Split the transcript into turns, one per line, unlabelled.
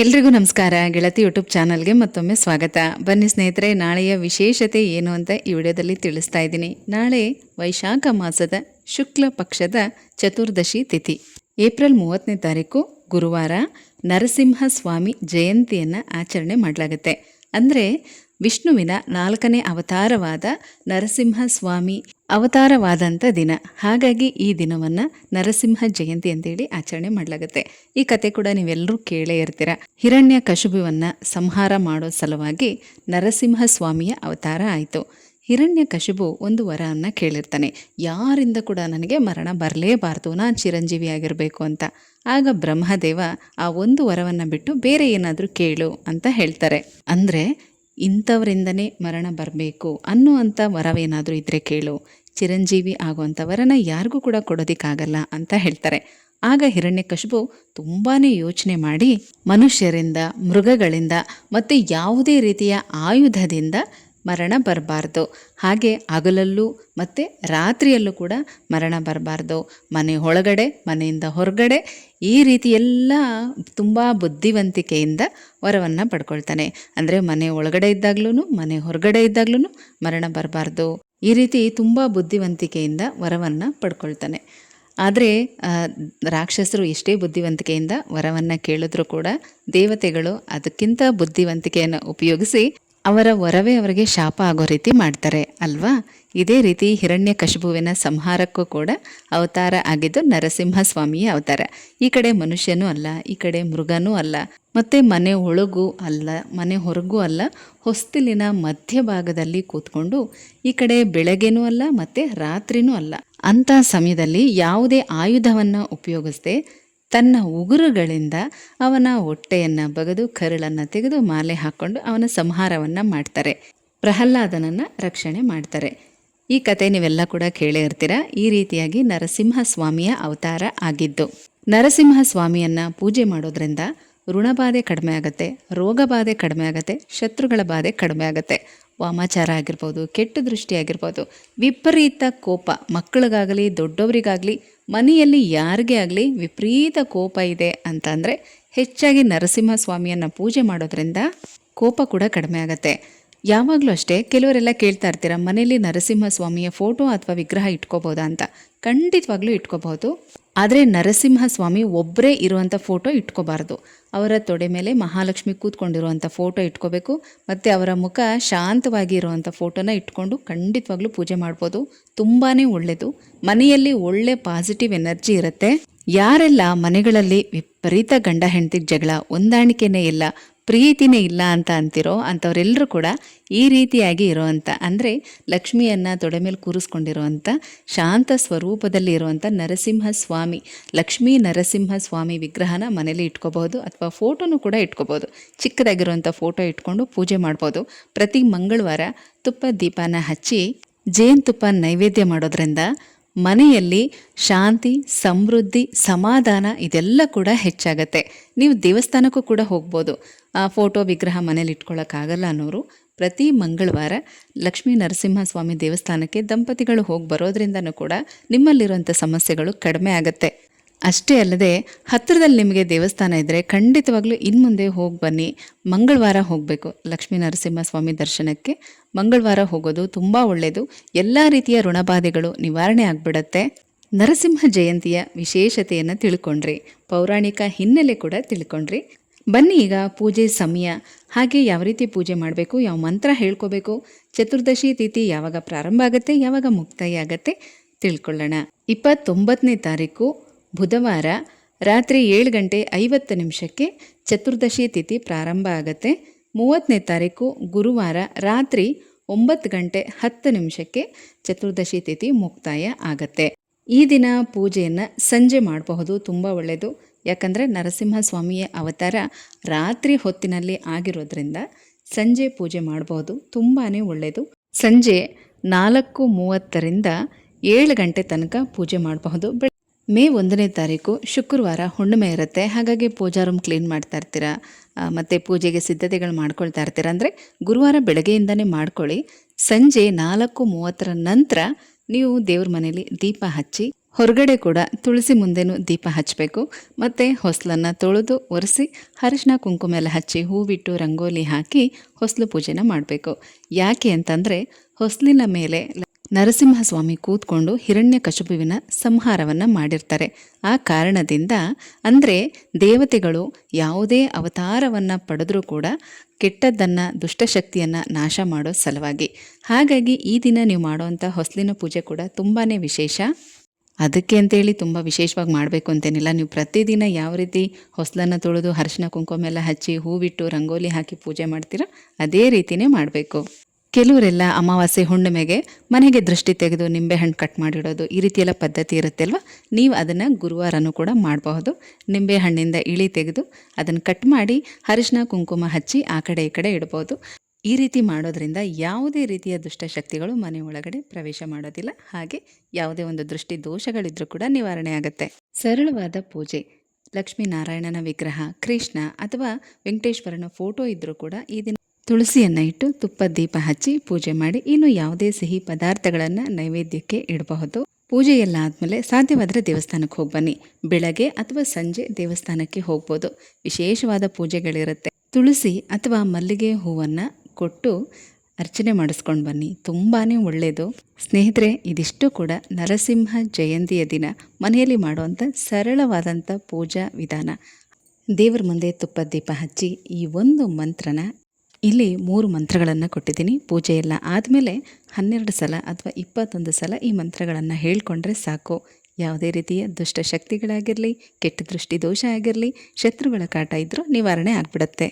ಎಲ್ರಿಗೂ ನಮಸ್ಕಾರ. ಗೆಳತಿ ಯೂಟ್ಯೂಬ್ ಚಾನಲ್ಗೆ ಮತ್ತೊಮ್ಮೆ ಸ್ವಾಗತ. ಬನ್ನಿ ಸ್ನೇಹಿತರೆ, ನಾಳೆಯ ವಿಶೇಷತೆ ಏನು ಅಂತ ಈ ವಿಡಿಯೋದಲ್ಲಿ ತಿಳಿಸ್ತಾ ಇದ್ದೀನಿ. ನಾಳೆ ವೈಶಾಖ ಮಾಸದ ಶುಕ್ಲ ಪಕ್ಷದ ಚತುರ್ದಶಿ ತಿಥಿ, ಏಪ್ರಿಲ್ 30ನೇ ತಾರೀಕು ಗುರುವಾರ, ನರಸಿಂಹ ಸ್ವಾಮಿ ಜಯಂತಿಯನ್ನು ಆಚರಣೆ ಮಾಡಲಾಗುತ್ತೆ. ಅಂದರೆ ವಿಷ್ಣುವಿನ 4ನೇ ಅವತಾರವಾದ ನರಸಿಂಹ ಸ್ವಾಮಿ ಅವತಾರವಾದಂಥ ದಿನ. ಹಾಗಾಗಿ ಈ ದಿನವನ್ನು ನರಸಿಂಹ ಜಯಂತಿ ಅಂತೇಳಿ ಆಚರಣೆ ಮಾಡಲಾಗುತ್ತೆ. ಈ ಕತೆ ಕೂಡ ನೀವೆಲ್ಲರೂ ಕೇಳೇ ಇರ್ತೀರ. ಹಿರಣ್ಯ ಕಶುಬುವನ್ನು ಸಂಹಾರ ಮಾಡೋ ಸಲುವಾಗಿ ನರಸಿಂಹ ಸ್ವಾಮಿಯ ಅವತಾರ ಆಯಿತು. ಹಿರಣ್ಯ ಕಶುಬು ಒಂದು ವರವನ್ನು ಕೇಳಿರ್ತಾನೆ, ಯಾರಿಂದ ಕೂಡ ನನಗೆ ಮರಣ ಬರಲೇಬಾರ್ದು, ನಾನು ಚಿರಂಜೀವಿಯಾಗಿರಬೇಕು ಅಂತ. ಆಗ ಬ್ರಹ್ಮದೇವ ಆ ಒಂದು ವರವನ್ನು ಬಿಟ್ಟು ಬೇರೆ ಏನಾದರೂ ಕೇಳು ಅಂತ ಹೇಳ್ತಾರೆ. ಅಂದರೆ ಇಂಥವರಿಂದನೇ ಮರಣ ಬರಬೇಕು ಅನ್ನುವಂಥ ವರವೇನಾದರೂ ಇದ್ದರೆ ಕೇಳು, ಚಿರಂಜೀವಿ ಆಗುವಂಥ ವರನ ಯಾರಿಗೂ ಕೂಡ ಕೊಡೋದಕ್ಕಾಗಲ್ಲ ಅಂತ ಹೇಳ್ತಾರೆ. ಆಗ ಹಿರಣ್ಯಕಶಿಪು ತುಂಬಾ ಯೋಚನೆ ಮಾಡಿ ಮನುಷ್ಯರಿಂದ, ಮೃಗಗಳಿಂದ ಮತ್ತು ಯಾವುದೇ ರೀತಿಯ ಆಯುಧದಿಂದ ಮರಣ ಬರಬಾರ್ದು, ಹಾಗೆ ಹಗಲಲ್ಲೂ ಮತ್ತು ರಾತ್ರಿಯಲ್ಲೂ ಕೂಡ ಮರಣ ಬರಬಾರ್ದು, ಮನೆ ಒಳಗಡೆ ಮನೆಯಿಂದ ಹೊರಗಡೆ ಈ ರೀತಿ ಎಲ್ಲ ತುಂಬ ಬುದ್ಧಿವಂತಿಕೆಯಿಂದ ವರವನ್ನು ಪಡ್ಕೊಳ್ತಾನೆ. ಅಂದರೆ ಮನೆ ಒಳಗಡೆ ಇದ್ದಾಗ್ಲೂ ಮನೆ ಹೊರಗಡೆ ಇದ್ದಾಗ್ಲೂ ಮರಣ ಬರಬಾರ್ದು, ಈ ರೀತಿ ತುಂಬ ಬುದ್ಧಿವಂತಿಕೆಯಿಂದ ವರವನ್ನು ಪಡ್ಕೊಳ್ತಾನೆ. ಆದರೆ ರಾಕ್ಷಸರು ಎಷ್ಟೇ ಬುದ್ಧಿವಂತಿಕೆಯಿಂದ ವರವನ್ನು ಕೇಳಿದ್ರೂ ಕೂಡ ದೇವತೆಗಳು ಅದಕ್ಕಿಂತ ಬುದ್ಧಿವಂತಿಕೆಯನ್ನು ಉಪಯೋಗಿಸಿ ಅವರ ವರವೇ ಅವರಿಗೆ ಶಾಪ ಆಗೋ ರೀತಿ ಮಾಡ್ತಾರೆ ಅಲ್ವಾ. ಇದೇ ರೀತಿ ಹಿರಣ್ಯಕಶಿಪುವಿನ ಸಂಹಾರಕ್ಕೂ ಕೂಡ ಅವತಾರ ಆಗಿದ್ದು ನರಸಿಂಹಸ್ವಾಮಿಯ ಅವತಾರ. ಈ ಕಡೆ ಮನುಷ್ಯನೂ ಅಲ್ಲ, ಈ ಕಡೆ ಮೃಗನೂ ಅಲ್ಲ, ಮತ್ತು ಮನೆ ಒಳಗೂ ಅಲ್ಲ, ಮನೆ ಹೊರಗೂ ಅಲ್ಲ, ಹೊಸ್ತಿಲಿನ ಮಧ್ಯಭಾಗದಲ್ಲಿ ಕೂತ್ಕೊಂಡು ಈ ಕಡೆ ಬೆಳಗ್ಗೆನೂ ಅಲ್ಲ ಮತ್ತು ರಾತ್ರಿನೂ ಅಲ್ಲ. ಅಂಥ ಸಮಯದಲ್ಲಿ ಯಾವುದೇ ಆಯುಧವನ್ನು ಉಪಯೋಗಿಸದೆ ತನ್ನ ಉಗುರುಗಳಿಂದ ಅವನ ಹೊಟ್ಟೆಯನ್ನು ಬಗೆದು ಕರುಳನ್ನು ತೆಗೆದು ಮಾಲೆ ಹಾಕ್ಕೊಂಡು ಅವನ ಸಂಹಾರವನ್ನು ಮಾಡ್ತಾರೆ. ಪ್ರಹ್ಲಾದನನ್ನು ರಕ್ಷಣೆ ಮಾಡ್ತಾರೆ. ಈ ಕತೆ ನೀವೆಲ್ಲ ಕೂಡ ಕೇಳೇ ಇರ್ತೀರ. ಈ ರೀತಿಯಾಗಿ ನರಸಿಂಹಸ್ವಾಮಿಯ ಅವತಾರ ಆಗಿದ್ದು. ನರಸಿಂಹಸ್ವಾಮಿಯನ್ನು ಪೂಜೆ ಮಾಡೋದ್ರಿಂದ ಋಣಬಾಧೆ ಕಡಿಮೆ ಆಗುತ್ತೆ, ರೋಗ ಬಾಧೆ ಕಡಿಮೆ ಆಗುತ್ತೆ, ಶತ್ರುಗಳ ಬಾಧೆ ಕಡಿಮೆ ಆಗುತ್ತೆ. ವಾಮಾಚಾರ ಆಗಿರ್ಬೋದು, ಕೆಟ್ಟ ದೃಷ್ಟಿ ಆಗಿರ್ಬೋದು, ವಿಪರೀತ ಕೋಪ, ಮಕ್ಕಳಿಗಾಗಲಿ ದೊಡ್ಡವರಿಗಾಗಲಿ ಮನೆಯಲ್ಲಿ ಯಾರಿಗೇ ಆಗಲಿ ವಿಪರೀತ ಕೋಪ ಇದೆ ಅಂತಂದರೆ ಹೆಚ್ಚಾಗಿ ನರಸಿಂಹಸ್ವಾಮಿಯನ್ನು ಪೂಜೆ ಮಾಡೋದ್ರಿಂದ ಕೋಪ ಕೂಡ ಕಡಿಮೆ ಆಗುತ್ತೆ. ಯಾವಾಗಲೂ ಅಷ್ಟೇ, ಕೆಲವರೆಲ್ಲ ಕೇಳ್ತಾ ಇರ್ತೀರ, ಮನೇಲಿ ನರಸಿಂಹಸ್ವಾಮಿಯ ಫೋಟೋ ಅಥವಾ ವಿಗ್ರಹ ಇಟ್ಕೋಬೋದಾ ಅಂತ. ಖಂಡಿತವಾಗ್ಲೂ ಇಟ್ಕೋಬಹುದು. ಆದರೆ ನರಸಿಂಹಸ್ವಾಮಿ ಒಬ್ಬರೇ ಇರುವಂಥ ಫೋಟೋ ಇಟ್ಕೋಬಾರ್ದು. ಅವರ ತೊಡೆ ಮೇಲೆ ಮಹಾಲಕ್ಷ್ಮಿ ಕೂತ್ಕೊಂಡಿರುವಂಥ ಫೋಟೋ ಇಟ್ಕೋಬೇಕು, ಮತ್ತು ಅವರ ಮುಖ ಶಾಂತವಾಗಿ ಇರುವಂಥ ಫೋಟೋನ ಇಟ್ಕೊಂಡು ಖಂಡಿತವಾಗ್ಲೂ ಪೂಜೆ ಮಾಡ್ಬೋದು. ತುಂಬಾ ಒಳ್ಳೆಯದು. ಮನೆಯಲ್ಲಿ ಒಳ್ಳೆ ಪಾಸಿಟಿವ್ ಎನರ್ಜಿ ಇರುತ್ತೆ. ಯಾರೆಲ್ಲ ಮನೆಗಳಲ್ಲಿ ವಿಪರೀತ ಗಂಡ ಹೆಂಡತಿಗೆ ಜಗಳ, ಹೊಂದಾಣಿಕೆನೇ ಇಲ್ಲ, ಪ್ರೀತಿನೇ ಇಲ್ಲ ಅಂತ ಅಂತಿರೋ ಅಂಥವರೆಲ್ಲರೂ ಕೂಡ ಈ ರೀತಿಯಾಗಿ ಇರೋವಂಥ, ಅಂದರೆ ಲಕ್ಷ್ಮಿಯನ್ನು ತೊಡೆ ಮೇಲೆ ಕೂರಿಸ್ಕೊಂಡಿರುವಂಥ ಶಾಂತ ಸ್ವರೂಪದಲ್ಲಿ ಇರುವಂಥ ನರಸಿಂಹಸ್ವಾಮಿ, ಲಕ್ಷ್ಮೀ ನರಸಿಂಹಸ್ವಾಮಿ ವಿಗ್ರಹನ ಮನೇಲಿ ಇಟ್ಕೋಬಹುದು, ಅಥವಾ ಫೋಟೋನು ಕೂಡ ಇಟ್ಕೋಬೋದು. ಚಿಕ್ಕದಾಗಿರುವಂಥ ಫೋಟೋ ಇಟ್ಕೊಂಡು ಪೂಜೆ ಮಾಡ್ಬೋದು. ಪ್ರತಿ ಮಂಗಳವಾರ ತುಪ್ಪ ದೀಪನ ಹಚ್ಚಿ ಜೇನುತುಪ್ಪ ನೈವೇದ್ಯ ಮಾಡೋದ್ರಿಂದ ಮನೆಯಲ್ಲಿ ಶಾಂತಿ, ಸಮೃದ್ಧಿ, ಸಮಾಧಾನ ಇದೆಲ್ಲ ಕೂಡ ಹೆಚ್ಚಾಗತ್ತೆ. ನೀವು ದೇವಸ್ಥಾನಕ್ಕೂ ಕೂಡ ಹೋಗ್ಬೋದು. ಫೋಟೋ ವಿಗ್ರಹ ಮನೇಲಿ ಇಟ್ಕೊಳ್ಳೋಕ್ಕಾಗಲ್ಲ ಅನ್ನೋರು ಪ್ರತಿ ಮಂಗಳವಾರ ಲಕ್ಷ್ಮೀ ನರಸಿಂಹಸ್ವಾಮಿ ದೇವಸ್ಥಾನಕ್ಕೆ ದಂಪತಿಗಳು ಹೋಗಿ ಬರೋದ್ರಿಂದನೂ ಕೂಡ ನಿಮ್ಮಲ್ಲಿರುವಂಥ ಸಮಸ್ಯೆಗಳು ಕಡಿಮೆ ಆಗುತ್ತೆ. ಅಷ್ಟೇ ಅಲ್ಲದೆ ಹತ್ತಿರದಲ್ಲಿ ನಿಮಗೆ ದೇವಸ್ಥಾನ ಇದ್ದರೆ ಖಂಡಿತವಾಗ್ಲೂ ಇನ್ನು ಮುಂದೆ ಹೋಗಿ ಬನ್ನಿ. ಮಂಗಳವಾರ ಹೋಗಬೇಕು ಲಕ್ಷ್ಮೀ ನರಸಿಂಹಸ್ವಾಮಿ ದರ್ಶನಕ್ಕೆ. ಮಂಗಳವಾರ ಹೋಗೋದು ತುಂಬ ಒಳ್ಳೆಯದು. ಎಲ್ಲ ರೀತಿಯ ಋಣಬಾಧೆಗಳು ನಿವಾರಣೆ ಆಗಿಬಿಡತ್ತೆ. ನರಸಿಂಹ ಜಯಂತಿಯ ವಿಶೇಷತೆಯನ್ನು ತಿಳ್ಕೊಂಡ್ರಿ, ಪೌರಾಣಿಕ ಹಿನ್ನೆಲೆ ಕೂಡ ತಿಳ್ಕೊಂಡ್ರಿ. ಬನ್ನಿ ಈಗ ಪೂಜೆ ಸಮಯ, ಹಾಗೆ ಯಾವ ರೀತಿ ಪೂಜೆ ಮಾಡಬೇಕು, ಯಾವ ಮಂತ್ರ ಹೇಳ್ಕೋಬೇಕು, ಚತುರ್ದಶಿ ತಿಥಿ ಯಾವಾಗ ಪ್ರಾರಂಭ ಆಗುತ್ತೆ, ಯಾವಾಗ ಮುಕ್ತಾಯ ಆಗುತ್ತೆ ತಿಳ್ಕೊಳ್ಳೋಣ. 29ನೇ ತಾರೀಕು ಬುಧವಾರ ರಾತ್ರಿ 7:50 ಚತುರ್ದಶಿ ತಿಥಿ ಪ್ರಾರಂಭ ಆಗುತ್ತೆ. 30ನೇ ತಾರೀಕು ಗುರುವಾರ ರಾತ್ರಿ 9:10 ಚತುರ್ದಶಿ ತಿಥಿ ಮುಕ್ತಾಯ ಆಗತ್ತೆ. ಈ ದಿನ ಪೂಜೆಯನ್ನು ಸಂಜೆ ಮಾಡಬಹುದು, ತುಂಬ ಒಳ್ಳೆಯದು. ಯಾಕಂದರೆ ನರಸಿಂಹಸ್ವಾಮಿಯ ಅವತಾರ ರಾತ್ರಿ ಹೊತ್ತಿನಲ್ಲಿ ಆಗಿರೋದ್ರಿಂದ ಸಂಜೆ ಪೂಜೆ ಮಾಡಬಹುದು, ತುಂಬಾ ಒಳ್ಳೆಯದು. ಸಂಜೆ 4:30ರಿಂದ 7 ತನಕ ಪೂಜೆ ಮಾಡಬಹುದು. ಮೇ 1ನೇ ತಾರೀಕು ಶುಕ್ರವಾರ ಹುಣ್ಣಿಮೆ ಇರುತ್ತೆ. ಹಾಗಾಗಿ ಪೂಜಾ ರೂಮ್ ಕ್ಲೀನ್ ಮಾಡ್ತಾ ಇರ್ತೀರ, ಮತ್ತು ಪೂಜೆಗೆ ಸಿದ್ಧತೆಗಳು ಮಾಡ್ಕೊಳ್ತಾ ಇರ್ತೀರ. ಅಂದರೆ ಗುರುವಾರ ಬೆಳಗ್ಗೆಯಿಂದನೇ ಮಾಡ್ಕೊಳ್ಳಿ. ಸಂಜೆ 4:30 ನಂತರ ನೀವು ದೇವ್ರ ಮನೇಲಿ ದೀಪ ಹಚ್ಚಿ ಹೊರಗಡೆ ಕೂಡ ತುಳಸಿ ಮುಂದೆನೂ ದೀಪ ಹಚ್ಚಬೇಕು. ಮತ್ತು ಹೊಸ್ಲನ್ನು ತೊಳೆದು ಒರೆಸಿ ಅರಿಶಿನ ಕುಂಕುಮ ಎಲ್ಲ ಹಚ್ಚಿ ಹೂವಿಟ್ಟು ರಂಗೋಲಿ ಹಾಕಿ ಹೊಸ್ಲು ಪೂಜೆನ ಮಾಡಬೇಕು. ಯಾಕೆ ಅಂತಂದರೆ ಹೊಸ್ಲಿನ ಮೇಲೆ ನರಸಿಂಹಸ್ವಾಮಿ ಕೂತ್ಕೊಂಡು ಹಿರಣ್ಯಕಶಿಪುವಿನ ಸಂಹಾರವನ್ನು ಮಾಡಿರ್ತಾರೆ. ಆ ಕಾರಣದಿಂದ ಅಂದರೆ ದೇವತೆಗಳು ಯಾವುದೇ ಅವತಾರವನ್ನು ಪಡೆದರೂ ಕೂಡ ಕೆಟ್ಟದ್ದನ್ನು ದುಷ್ಟಶಕ್ತಿಯನ್ನು ನಾಶ ಮಾಡೋ ಸಲುವಾಗಿ. ಹಾಗಾಗಿ ಈ ದಿನ ನೀವು ಮಾಡುವಂಥ ಹೊಸ್ಲಿನ ಪೂಜೆ ಕೂಡ ತುಂಬಾ ವಿಶೇಷ. ಅದಕ್ಕೆ ಅಂತೇಳಿ ತುಂಬ ವಿಶೇಷವಾಗಿ ಮಾಡಬೇಕು ಅಂತೇನಿಲ್ಲ. ನೀವು ಪ್ರತಿದಿನ ಯಾವ ರೀತಿ ಹೊಸ್ಲನ್ನು ತೊಳೆದು ಅರಿಶಿನ ಕುಂಕುಮ ಎಲ್ಲ ಹಚ್ಚಿ ಹೂವಿಟ್ಟು ರಂಗೋಲಿ ಹಾಕಿ ಪೂಜೆ ಮಾಡ್ತೀರೋ ಅದೇ ರೀತಿಯೇ ಮಾಡಬೇಕು. ಕೆಲವರೆಲ್ಲ ಅಮಾವಾಸ್ಯೆ ಹುಣ್ಣಿಮೆಗೆ ಮನೆಗೆ ದೃಷ್ಟಿ ತೆಗೆದು ನಿಂಬೆಹಣ್ಣು ಕಟ್ ಮಾಡಿಡೋದು ಈ ರೀತಿಯೆಲ್ಲ ಪದ್ಧತಿ ಇರುತ್ತಲ್ವ. ನೀವು ಅದನ್ನು ಗುರುವಾರನೂ ಕೂಡ ಮಾಡಬಹುದು. ನಿಂಬೆಹಣ್ಣಿಂದ ಇಳಿ ತೆಗೆದು ಅದನ್ನು ಕಟ್ ಮಾಡಿ ಅರಿಶಿನ ಕುಂಕುಮ ಹಚ್ಚಿ ಆ ಕಡೆ ಈ ಕಡೆ ಇಡ್ಬೋದು. ಈ ರೀತಿ ಮಾಡೋದ್ರಿಂದ ಯಾವುದೇ ರೀತಿಯ ದುಷ್ಟಶಕ್ತಿಗಳು ಮನೆ ಒಳಗಡೆ ಪ್ರವೇಶ ಮಾಡೋದಿಲ್ಲ. ಹಾಗೆ ಯಾವುದೇ ಒಂದು ದೃಷ್ಟಿ ದೋಷಗಳಿದ್ರೂ ಕೂಡ ನಿವಾರಣೆ ಆಗುತ್ತೆ. ಸರಳವಾದ ಪೂಜೆ, ಲಕ್ಷ್ಮೀನಾರಾಯಣನ ವಿಗ್ರಹ, ಕೃಷ್ಣ ಅಥವಾ ವೆಂಕಟೇಶ್ವರನ ಫೋಟೋ ಇದ್ದರೂ ಕೂಡ ಈ ದಿನ ತುಳಸಿಯನ್ನು ಇಟ್ಟು ತುಪ್ಪದ ದೀಪ ಹಚ್ಚಿ ಪೂಜೆ ಮಾಡಿ ಇನ್ನು ಯಾವುದೇ ಸಿಹಿ ಪದಾರ್ಥಗಳನ್ನು ನೈವೇದ್ಯಕ್ಕೆ ಇಡಬಹುದು. ಪೂಜೆ ಎಲ್ಲ ಆದಮೇಲೆ ಸಾಧ್ಯವಾದರೆ ದೇವಸ್ಥಾನಕ್ಕೆ ಹೋಗಿ ಬನ್ನಿ. ಬೆಳಗ್ಗೆ ಅಥವಾ ಸಂಜೆ ದೇವಸ್ಥಾನಕ್ಕೆ ಹೋಗ್ಬೋದು. ವಿಶೇಷವಾದ ಪೂಜೆಗಳಿರುತ್ತೆ. ತುಳಸಿ ಅಥವಾ ಮಲ್ಲಿಗೆ ಹೂವನ್ನು ಕೊಟ್ಟು ಅರ್ಚನೆ ಮಾಡಿಸ್ಕೊಂಡು ಬನ್ನಿ, ತುಂಬಾ ಒಳ್ಳೆಯದು. ಸ್ನೇಹಿತರೆ, ಇದಿಷ್ಟು ಕೂಡ ನರಸಿಂಹ ಜಯಂತಿಯ ದಿನ ಮನೆಯಲ್ಲಿ ಮಾಡುವಂಥ ಸರಳವಾದಂಥ ಪೂಜಾ ವಿಧಾನ. ದೇವರ ಮುಂದೆ ತುಪ್ಪದ ದೀಪ ಹಚ್ಚಿ ಈ ಒಂದು ಮಂತ್ರನ, ಇಲ್ಲಿ 3 ಮಂತ್ರಗಳನ್ನು ಕೊಟ್ಟಿದ್ದೀನಿ. ಪೂಜೆ ಎಲ್ಲ ಆದಮೇಲೆ 12 ಸಲ ಅಥವಾ 21 ಸಲ ಈ ಮಂತ್ರಗಳನ್ನು ಹೇಳ್ಕೊಂಡ್ರೆ ಸಾಕು. ಯಾವುದೇ ರೀತಿಯ ದುಷ್ಟಶಕ್ತಿಗಳಾಗಿರಲಿ, ಕೆಟ್ಟ ದೃಷ್ಟಿ ದೋಷ ಆಗಿರಲಿ, ಶತ್ರುಗಳ ಕಾಟ ಇದ್ದರೂ ನಿವಾರಣೆ ಆಗಿಬಿಡುತ್ತೆ.